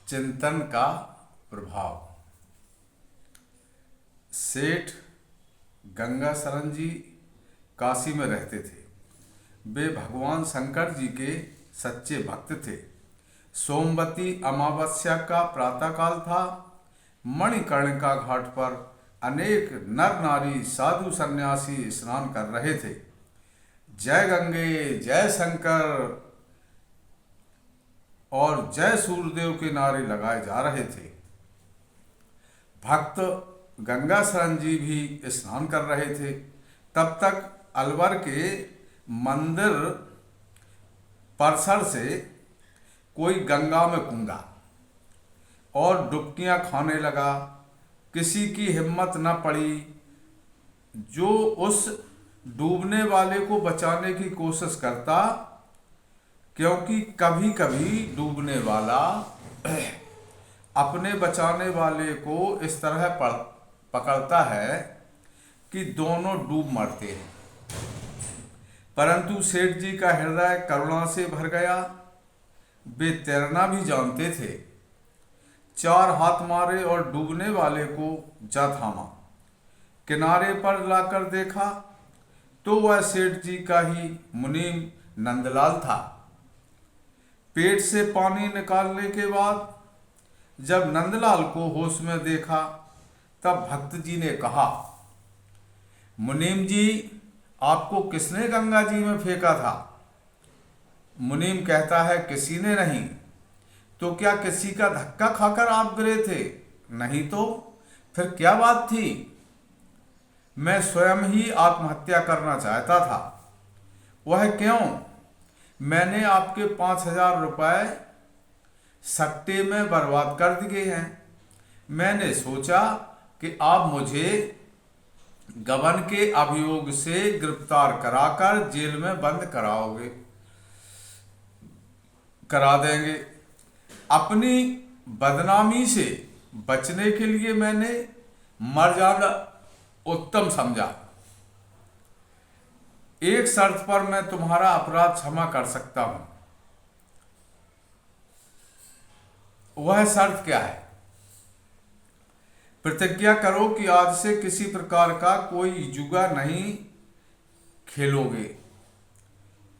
चिंतन का प्रभाव। सेठ गंगा शरण जी काशी में रहते थे। वे भगवान शंकर जी के सच्चे भक्त थे। सोमवती अमावस्या का प्रातःकाल था। मणिकर्णिका घाट पर अनेक नर नारी साधु सन्यासी स्नान कर रहे थे। जय गंगे, जय शंकर और जय सूर्यदेव के नारे लगाए जा रहे थे। भक्त गंगा शरण जी भी स्नान कर रहे थे। तब तक अलवर के मंदिर परिसर से कोई गंगा में कूदा और डुबकियां खाने लगा। किसी की हिम्मत न पड़ी जो उस डूबने वाले को बचाने की कोशिश करता, क्योंकि कभी कभी डूबने वाला अपने बचाने वाले को इस तरह पकड़ता है कि दोनों डूब मरते हैं। परंतु सेठ जी का हृदय करुणा से भर गया। वे तैरना भी जानते थे। 4 हाथ मारे और डूबने वाले को जा थामा। किनारे पर लाकर देखा तो वह सेठ जी का ही मुनीम नंदलाल था। पेट से पानी निकालने के बाद जब नंदलाल को होश में देखा तब भक्त जी ने कहा, मुनीम जी, आपको किसने गंगा जी में फेंका था? मुनीम कहता है, किसी ने नहीं। तो क्या किसी का धक्का खाकर आप गिरे थे? नहीं तो फिर क्या बात थी? मैं स्वयं ही आत्महत्या करना चाहता था। वह क्यों? मैंने आपके 5,000 रुपए सट्टे में बर्बाद कर दिए हैं। मैंने सोचा कि आप मुझे गबन के अभियोग से गिरफ्तार कराकर जेल में बंद करा देंगे। अपनी बदनामी से बचने के लिए मैंने मर जाना उत्तम समझा। एक शर्त पर मैं तुम्हारा अपराध क्षमा कर सकता हूं। वह शर्त क्या है? प्रतिज्ञा करो कि आज से किसी प्रकार का कोई जुआ नहीं खेलोगे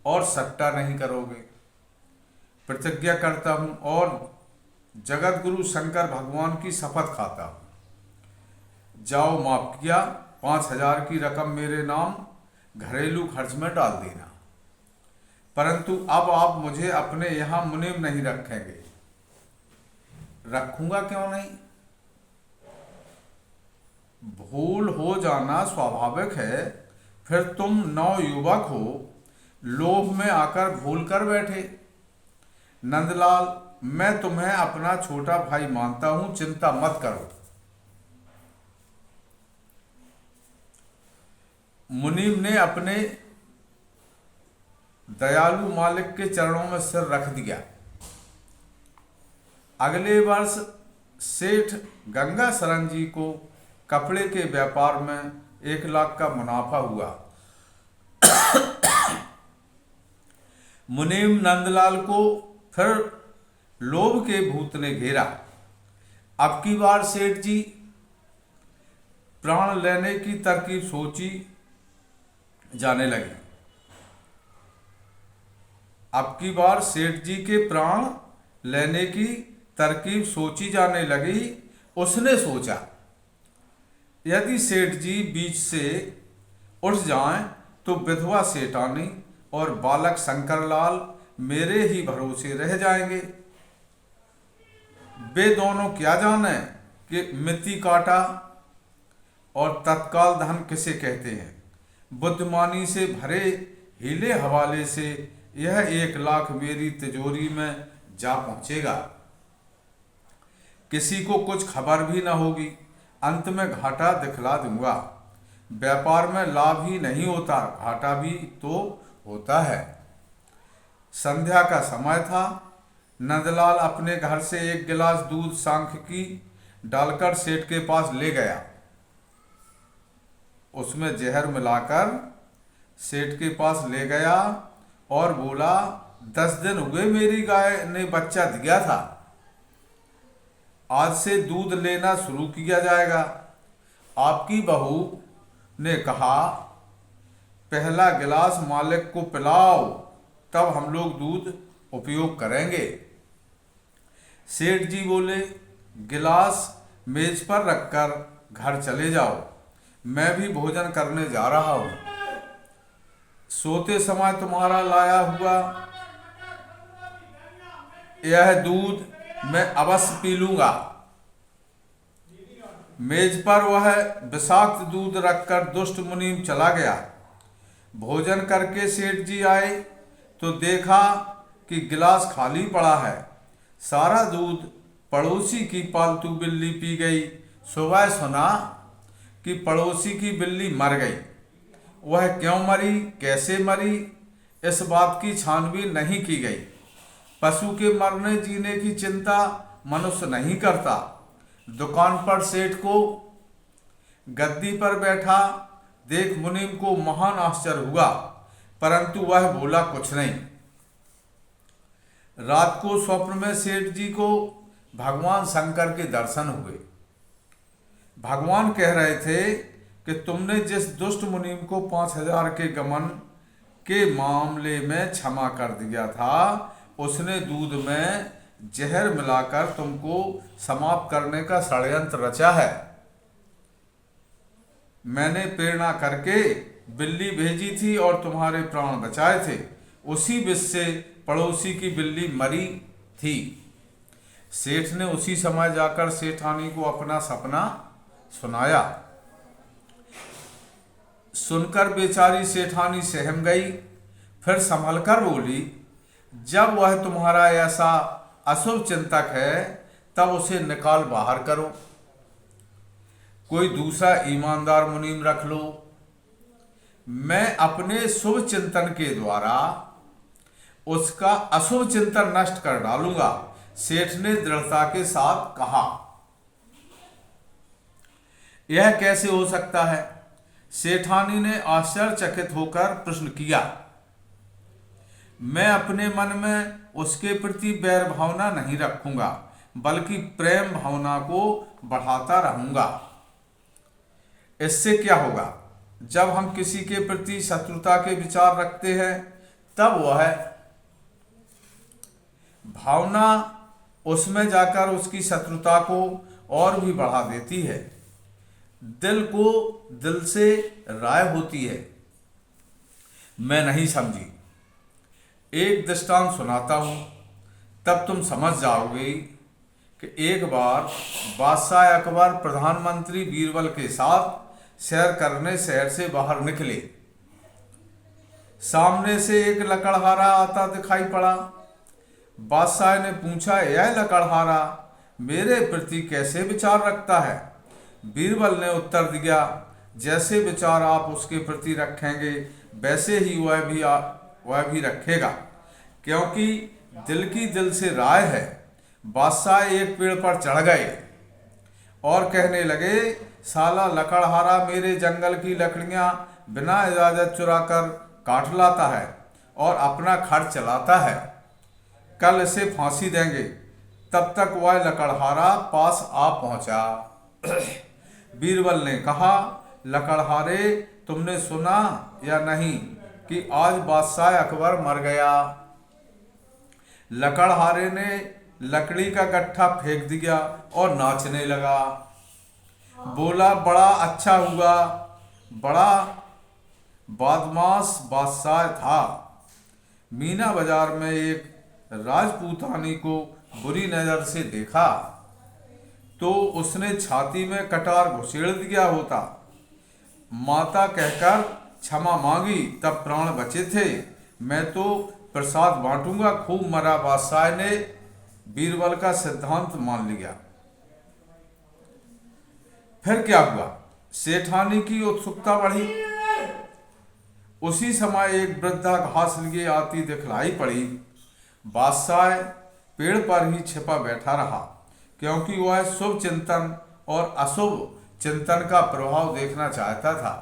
और सट्टा नहीं करोगे। प्रतिज्ञा करता हूं और जगत गुरु शंकर भगवान की शपथ खाता हूं। जाओ, माफ किया। 5,000 की रकम मेरे नाम घरेलू खर्च में डाल देना। परंतु अब आप मुझे अपने यहां मुनीम नहीं रखेंगे। रखूंगा क्यों नहीं? भूल हो जाना स्वाभाविक है। फिर तुम नवयुवक हो, लोभ में आकर भूल कर बैठे। नंदलाल, मैं तुम्हें अपना छोटा भाई मानता हूं, चिंता मत करो। मुनीम ने अपने दयालु मालिक के चरणों में सिर रख दिया। अगले वर्ष सेठ गंगा शरण जी को कपड़े के व्यापार में 1 लाख का मुनाफा हुआ। मुनीम नंदलाल को फिर लोभ के भूत ने घेरा। अब की बार सेठ जी प्राण लेने की तरकीब सोची जाने लगी। अब की बार सेठ जी के प्राण लेने की तरकीब सोची जाने लगी। उसने सोचा, यदि सेठ जी बीच से उठ जाएं तो विधवा सेठानी और बालक शंकरलाल मेरे ही भरोसे रह जाएंगे। वे दोनों क्या जाने कि मिति काटा और तत्काल धन किसे कहते हैं। बुद्धिमानी से भरे हीले हवाले से यह 1 लाख मेरी तिजोरी में जा पहुंचेगा। किसी को कुछ खबर भी न होगी। अंत में घाटा दिखला दूंगा। व्यापार में लाभ ही नहीं होता, घाटा भी तो होता है। संध्या का समय था। नंदलाल अपने घर से 1 गिलास दूध सांख्यिकी डालकर सेठ के पास ले गया। उसमें जहर मिलाकर सेठ के पास ले गया और बोला, 10 दिन हुए मेरी गाय ने बच्चा दिया था। आज से दूध लेना शुरू किया जाएगा। आपकी बहू ने कहा, पहला गिलास मालिक को पिलाओ, तब हम लोग दूध उपयोग करेंगे। सेठ जी बोले, गिलास मेज पर रखकर घर चले जाओ, मैं भी भोजन करने जा रहा हूँ। सोते समय तुम्हारा लाया हुआ यह दूध मैं अवश्य पी लूंगा। मेज पर वह विषाक्त दूध रखकर दुष्ट मुनीम चला गया। भोजन करके सेठ जी आए तो देखा कि गिलास खाली पड़ा है। सारा दूध पड़ोसी की पालतू बिल्ली पी गई। सुबह सुना कि पड़ोसी की बिल्ली मर गई। वह क्यों मरी, कैसे मरी, इस बात की छानबीन नहीं की गई। पशु के मरने जीने की चिंता मनुष्य नहीं करता। दुकान पर सेठ को गद्दी पर बैठा देख मुनीम को महान आश्चर्य हुआ, परंतु वह बोला कुछ नहीं। रात को स्वप्न में सेठ जी को भगवान शंकर के दर्शन हुए। भगवान कह रहे थे कि तुमने जिस दुष्ट मुनीम को 5000 के गमन के मामले में क्षमा कर दिया था, उसने दूध में जहर मिलाकर तुमको समाप्त करने का षड्यंत्र रचा है। मैंने प्रेरणा करके बिल्ली भेजी थी और तुम्हारे प्राण बचाए थे। उसी विष से पड़ोसी की बिल्ली मरी थी। सेठ ने उसी समय जाकर सेठानी को अपना सपना सुनाया। सुनकर बेचारी सेठानी सहम गई। फिर संभल कर बोली, जब वह तुम्हारा ऐसा अशुभ चिंतक है तब उसे निकाल बाहर करो, कोई दूसरा ईमानदार मुनीम रख लो। मैं अपने शुभ चिंतन के द्वारा उसका अशुभ चिंतन नष्ट कर डालूंगा, सेठ ने दृढ़ता के साथ कहा। यह कैसे हो सकता है? सेठानी ने आश्चर्यचकित होकर प्रश्न किया। मैं अपने मन में उसके प्रति बैर भावना नहीं रखूंगा, बल्कि प्रेम भावना को बढ़ाता रहूंगा। इससे क्या होगा? जब हम किसी के प्रति शत्रुता के विचार रखते हैं, तब वह भावना उसमें जाकर उसकी शत्रुता को और भी बढ़ा देती है। दिल को दिल से राय होती है। मैं नहीं समझी। एक दृष्टांत सुनाता हूं, तब तुम समझ जाओगे कि एक बार बादशाह अकबर प्रधानमंत्री बीरबल के साथ सैर करने शहर से बाहर निकले। सामने से एक लकड़हारा आता दिखाई पड़ा। बादशाह ने पूछा, यह लकड़हारा मेरे प्रति कैसे विचार रखता है? बीरबल ने उत्तर दिया, जैसे विचार आप उसके प्रति रखेंगे वैसे ही वह भी रखेगा, क्योंकि दिल की दिल से राय है। बादशाह एक पेड़ पर चढ़ गए और कहने लगे, साला लकड़हारा मेरे जंगल की लकड़ियां बिना इजाजत चुराकर काट लाता है और अपना खर्च चलाता है। कल इसे फांसी देंगे। तब तक वह लकड़हारा पास आ पहुंचा। बीरबल ने कहा, लकड़हारे, तुमने सुना या नहीं कि आज बादशाह अकबर मर गया? लकड़हारे ने लकड़ी का गट्ठा फेंक दिया और नाचने लगा। बोला, बड़ा अच्छा हुआ, बड़ा बदमाश बादशाह था। मीना बाजार में एक राजपूतानी को बुरी नजर से देखा तो उसने छाती में कटार घुसेड़ दिया होता। माता कहकर क्षमा मांगी, तब प्राण बचे थे। मैं तो प्रसाद बांटूंगा। खूब मरा। बादशाह ने बीरबल का सिद्धांत मान लिया। फिर क्या हुआ? सेठानी की उत्सुकता बढ़ी। उसी समय एक वृद्धा घास लिए आती दिखलाई पड़ी। बादशाह पेड़ पर ही छिपा बैठा रहा, क्योंकि वह शुभ चिंतन और अशुभ चिंतन का प्रभाव देखना चाहता था।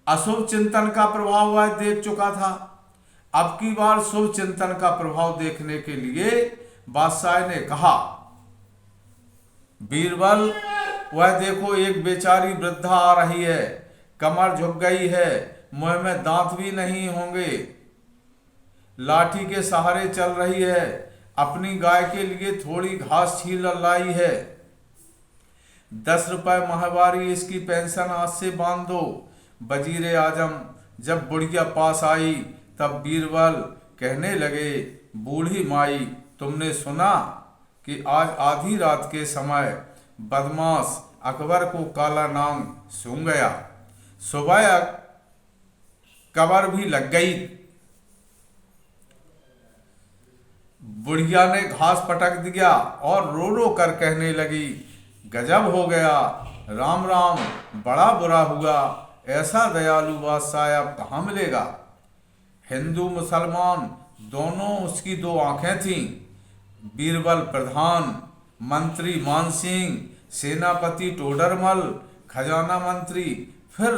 अशुभ चिंतन का प्रभाव वह देख चुका था। अब की बार शुभ चिंतन का प्रभाव देखने के लिए बादशाह ने कहा, बीरबल, वह देखो एक बेचारी वृद्धा आ रही है, कमर झुक गई है, मुंह में दांत भी नहीं होंगे, लाठी के सहारे चल रही है, अपनी गाय के लिए थोड़ी घास छील लाई है। 10 रुपए माहवारी इसकी पेंशन आज से बांध दो। वजीर आजम जब बुढ़िया पास आई तब बीरबल कहने लगे, बूढ़ी माई, तुमने सुना कि आज आधी रात के समय बदमाश अकबर को काला नाग सूंघ गया। सुबह कबर भी लग गई। बुढ़िया ने घास पटक दिया और रो रो कर कहने लगी, गजब हो गया, राम राम, बड़ा बुरा हुआ, ऐसा दयालु बादशाह अब कहाँ मिलेगा। हिंदू मुसलमान दोनों उसकी 2 आंखें थीं। बीरबल प्रधान, मंत्री मान सिंह, सेनापति टोडरमल, खजाना मंत्री, फिर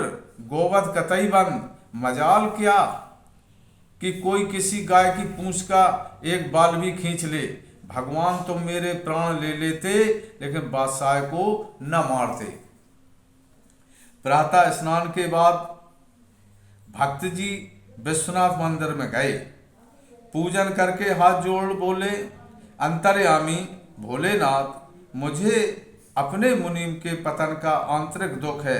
गोवध कतई बंद। मजाल क्या कि कोई किसी गाय की पूंछ का एक बाल भी खींच ले। भगवान तुम मेरे प्राण ले लेते लेकिन बादशाह को न मारते। प्रातः स्नान के बाद भक्त जी विश्वनाथ मंदिर में गए। पूजन करके हाथ जोड़ बोले, अंतर्यामी भोलेनाथ, मुझे अपने मुनीम के पतन का आंतरिक दुख है,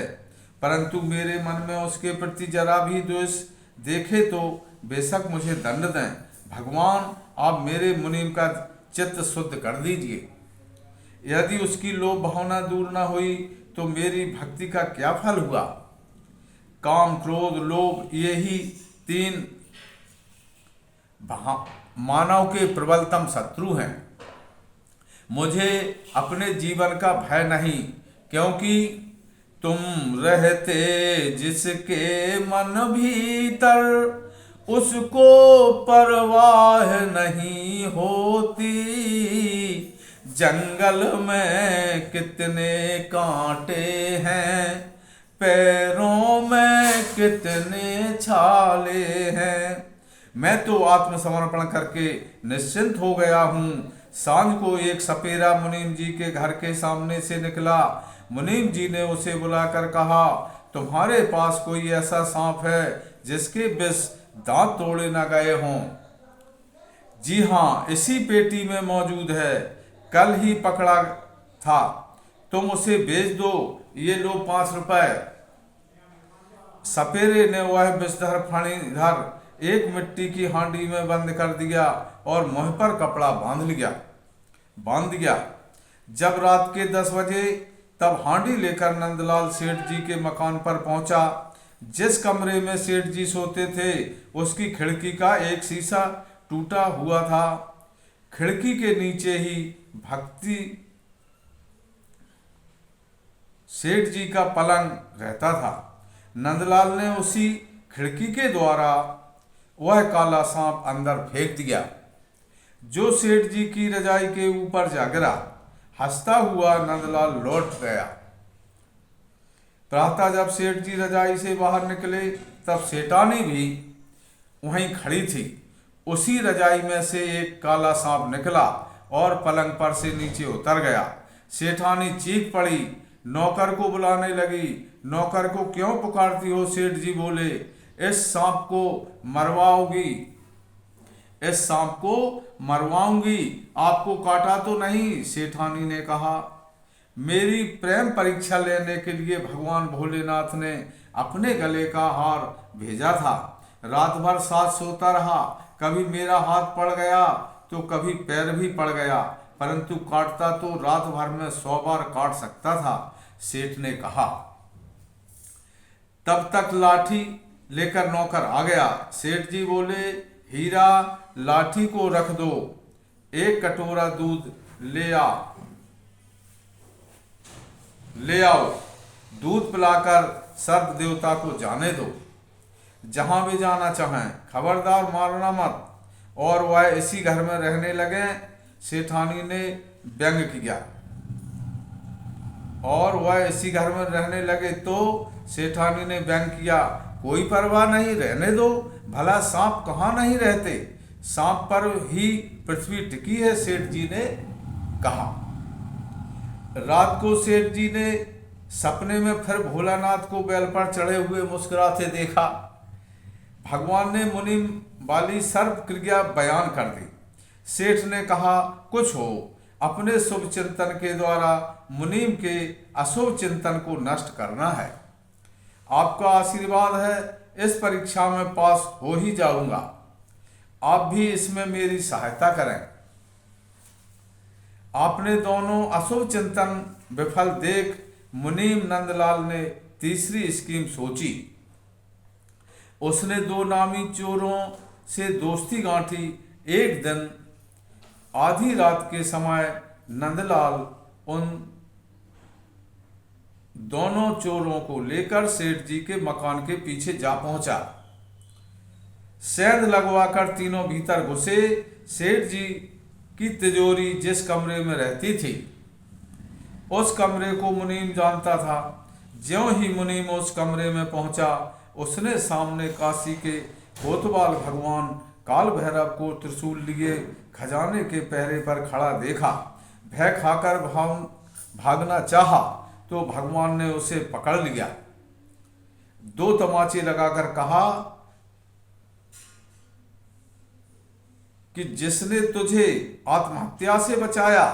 परंतु मेरे मन में उसके प्रति जरा भी द्वेष देखे तो बेशक मुझे दंड दें। भगवान आप मेरे मुनीम का चित्त शुद्ध कर दीजिए। यदि उसकी लोभ भावना दूर न हुई तो मेरी भक्ति का क्या फल हुआ। काम, क्रोध, लोभ, यही 3 मानव के प्रबलतम शत्रु हैं। मुझे अपने जीवन का भय नहीं, क्योंकि तुम रहते जिसके मन भीतर उसको परवाह नहीं होती। जंगल में कितने कांटे हैं, पैरों में कितने छाले हैं। मैं तो आत्मसमर्पण करके निश्चिंत हो गया हूँ। सांझ को एक सपेरा मुनीम जी के घर के सामने से निकला। मुनीम जी ने उसे बुलाकर कहा, तुम्हारे पास कोई ऐसा सांप है जिसके विष दांत तोड़े न गए हों? जी हाँ, इसी पेटी में मौजूद है, कल ही पकड़ा था, तुम उसे बेच दो, ये लो 5 रुपए। सपेरे ने वह विषधर फणीधर एक मिट्टी की हांडी में बंद कर दिया और मुंह पर कपड़ा बांध दिया। जब रात के 10 बजे तब हांडी लेकर नंदलाल सेठ जी के मकान पर पहुंचा। जिस कमरे में सेठ जी सोते थे उसकी खिड़की का एक शीशा टूटा हुआ था। खिड़की के नीचे ही भक्ति सेठ जी का पलंग रहता था। नंदलाल ने उसी खिड़की के द्वारा वह काला सांप अंदर फेंक दिया, जो सेठ जी की रजाई के ऊपर जा गिरा। हंसता हुआ नंदलाल लौट गया। प्रातः जब सेठ जी रजाई से बाहर निकले तब सेठानी भी वहीं खड़ी थी। उसी रजाई में से एक काला सांप निकला और पलंग पर से नीचे उतर गया। सेठानी चीख पड़ी, नौकर को बुलाने लगी। नौकर को क्यों पुकारती हो? सेठ जी बोले, इस सांप को मरवाऊंगी, आपको काटा तो नहीं? सेठानी ने कहा, मेरी प्रेम परीक्षा लेने के लिए भगवान भोलेनाथ ने अपने गले का हार भेजा था। रात भर साथ सोता रहा, कभी मेरा हाथ पड़ गया तो कभी पैर भी पड़ गया, परंतु काटता तो रात भर में 100 बार काट सकता था। सेठ ने कहा। तब तक लाठी लेकर नौकर आ गया। सेठ जी बोले, हीरा, लाठी को रख दो, एक कटोरा दूध ले आओ, दूध पिलाकर सर्प देवता को जाने दो, जहां भी जाना चाहें, खबरदार मारना मत। और वह इसी घर में रहने लगे। सेठानी ने व्यंग किया और वह इसी घर में रहने लगे तो सेठानी ने व्यंग किया, कोई परवाह नहीं, रहने दो, भला सांप कहाँ नहीं रहते, सांप पर ही पृथ्वी टिकी है, सेठ जी ने कहा। रात को सेठ जी ने सपने में फिर भोलानाथ को बैल पर चढ़े हुए मुस्कुराते देखा। भगवान ने मुनीम वाली सर्व क्रिया बयान कर दी। सेठ ने कहा, कुछ हो, अपने शुभ चिंतन के द्वारा मुनीम के अशुभ चिंतन को नष्ट करना है। आपका आशीर्वाद है, इस परीक्षा में पास हो ही जाऊंगा। आप भी इसमें मेरी सहायता करें। आपने दोनों अशुभ चिंतन विफल देख मुनीम नंदलाल ने तीसरी स्कीम सोची। उसने दो नामी चोरों से दोस्ती गांठी। एक दिन आधी रात के समय नंदलाल उन दोनों चोरों को लेकर सेठ जी के मकान के पीछे जा पहुंचा। सेंध लगवाकर तीनों भीतर घुसे। सेठ जी की तिजोरी जिस कमरे में रहती थी, उस कमरे को मुनीम जानता था। ज्यों ही मुनीम उस कमरे में पहुंचा, उसने सामने काशी के कोतवाल भगवान काल भैरव को त्रिशूल लिए खजाने के पहरे पर खड़ा देखा। भय खाकर भागना चाहा तो भगवान ने उसे पकड़ लिया। दो तमाचे लगाकर कहा कि जिसने तुझे आत्महत्या से बचाया,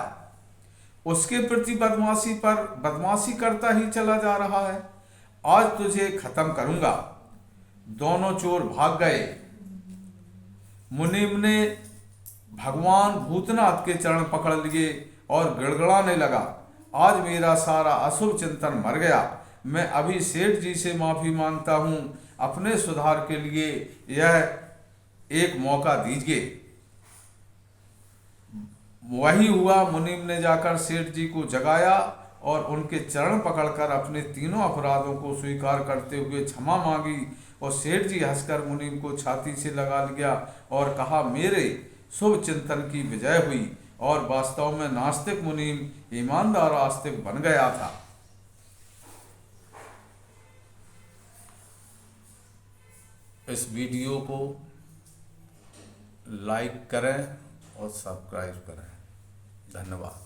उसके प्रति बदमाशी करता ही चला जा रहा है। आज तुझे खत्म करूंगा। दोनों चोर भाग गए। मुनीम ने भगवान भूतनाथ के चरण पकड़ लिए और गिड़गिड़ाने लगा, आज मेरा सारा अशुभ चिंतन मर गया। मैं अभी सेठ जी से माफी मांगता हूं। अपने सुधार के लिए यह एक मौका दीजिए। वही हुआ। मुनीम ने जाकर सेठ जी को जगाया और उनके चरण पकड़कर अपने तीनों अपराधों को स्वीकार करते हुए क्षमा मांगी। और सेठ जी हंसकर मुनीम को छाती से लगा लिया और कहा, मेरे शुभ चिंतन की विजय हुई। और वास्तव में नास्तिक मुनीम ईमानदार आस्तिक बन गया था। इस वीडियो को लाइक करें और सब्सक्राइब करें। धन्यवाद।